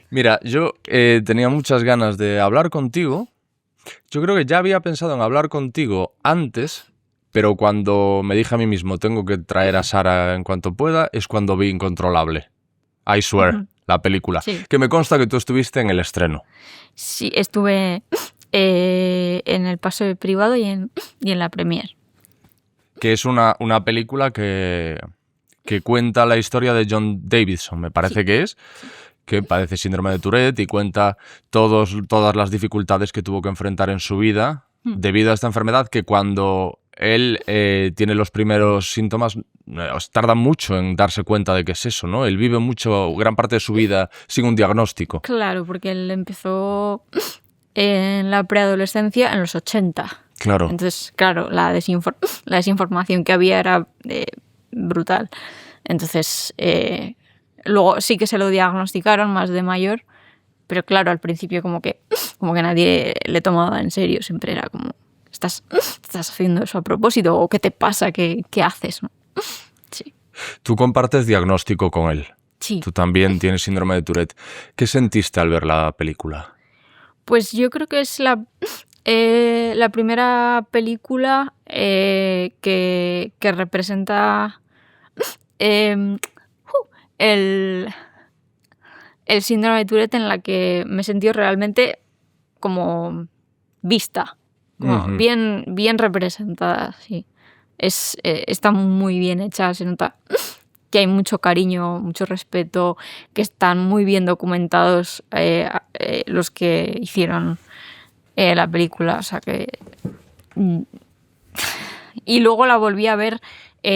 Mira, yo tenía muchas ganas de hablar contigo. Yo creo que ya había pensado en hablar contigo antes, pero cuando me dije a mí mismo tengo que traer a Sara en cuanto pueda, es cuando vi Incontrolable. I Swear, la película. Sí. Que me consta que tú estuviste en el estreno. Sí, estuve en el paso privado y en la premier. Que es una película que cuenta la historia de John Davidson, me parece que es, que padece síndrome de Tourette y cuenta todas las dificultades que tuvo que enfrentar en su vida debido a esta enfermedad, que cuando él tiene los primeros síntomas tarda mucho en darse cuenta de que es eso, ¿no? Él vive gran parte de su vida sin un diagnóstico. Claro, porque él empezó en la preadolescencia en los 80. Claro. Entonces, claro, la desinformación que había era brutal. Entonces, luego sí que se lo diagnosticaron más de mayor, pero claro, al principio como que nadie le tomaba en serio. Siempre era como, ¿estás haciendo eso a propósito? ¿O qué te pasa? ¿Qué haces? ¿No? Sí. Tú compartes diagnóstico con él. Sí. Tú también tienes síndrome de Tourette. ¿Qué sentiste al ver la película? Pues yo creo que es la primera película que representa el síndrome de Tourette, en la que me sentí realmente como vista, como bien representada. Sí. Está muy bien hecha, se nota que hay mucho cariño, mucho respeto, que están muy bien documentados los que hicieron la película. O sea que... Y luego la volví a ver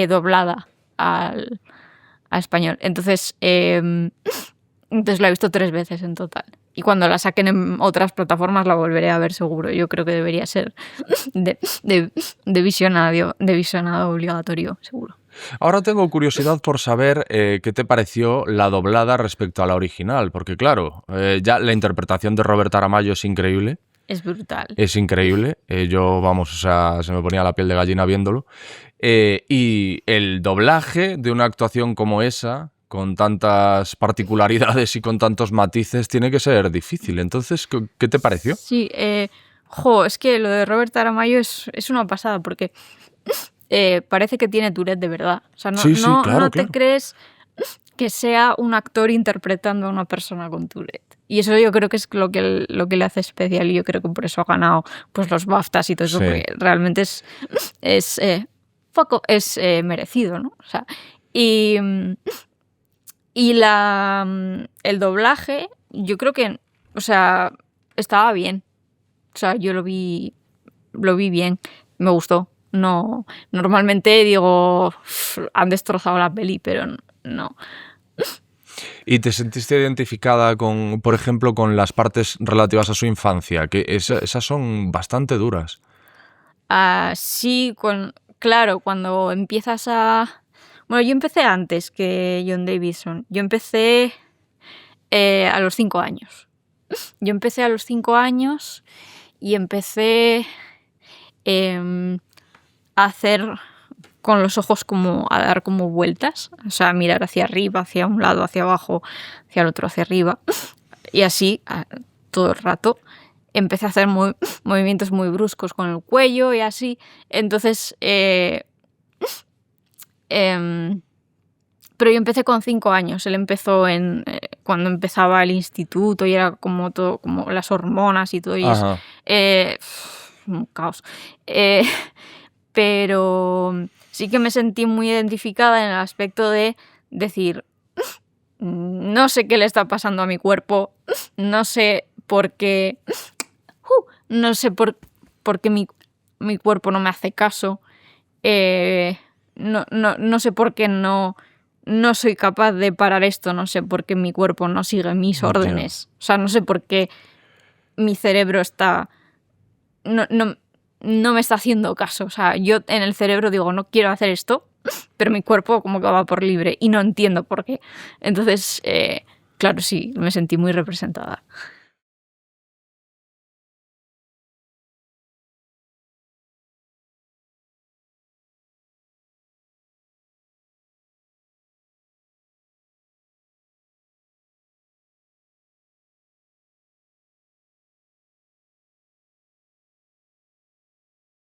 doblada al español. Entonces la he visto 3 veces en total. Y cuando la saquen en otras plataformas la volveré a ver seguro. Yo creo que debería ser de visionado obligatorio, seguro. Ahora tengo curiosidad por saber qué te pareció la doblada respecto a la original, porque claro, ya la interpretación de Robert Aramayo es increíble. Es brutal. Es increíble. Yo, vamos, o sea, se me ponía la piel de gallina viéndolo. Y el doblaje de una actuación como esa, con tantas particularidades y con tantos matices, tiene que ser difícil. Entonces, ¿qué te pareció? Sí, es que lo de Robert Aramayo es una pasada, porque parece que tiene Tourette de verdad. O sea, no te crees que sea un actor interpretando a una persona con Tourette. Y eso yo creo que es lo que le hace especial, y yo creo que por eso ha ganado pues los BAFTAs y todo eso, porque realmente es merecido, ¿no? O sea, y el doblaje, yo creo que, o sea, estaba bien. O sea, yo lo vi bien, me gustó. No, normalmente digo, han destrozado la peli, pero no. ¿Y te sentiste identificada con, por ejemplo, con las partes relativas a su infancia? Que esas son bastante duras. Sí, claro, cuando empiezas a... Bueno, yo empecé antes que John Davidson. Yo empecé a los 5 años. Yo empecé a los 5 años y empecé a hacer con los ojos como a dar como vueltas, o sea, a mirar hacia arriba, hacia un lado, hacia abajo, hacia el otro, hacia arriba, y así todo el rato. Empecé a hacer movimientos muy bruscos con el cuello y así. Entonces, pero yo empecé con 5 años. Él empezó cuando empezaba el instituto y era como todo, como las hormonas y todo, y un caos. Pero sí que me sentí muy identificada en el aspecto de decir, no sé qué le está pasando a mi cuerpo, no sé por qué, no sé por qué mi cuerpo no me hace caso, no sé por qué no soy capaz de parar esto, no sé por qué mi cuerpo no sigue mis órdenes. O sea, no sé por qué mi cerebro está... No me está haciendo caso. O sea, yo en el cerebro digo, no quiero hacer esto, pero mi cuerpo como que va por libre y no entiendo por qué. Entonces, claro, sí, me sentí muy representada.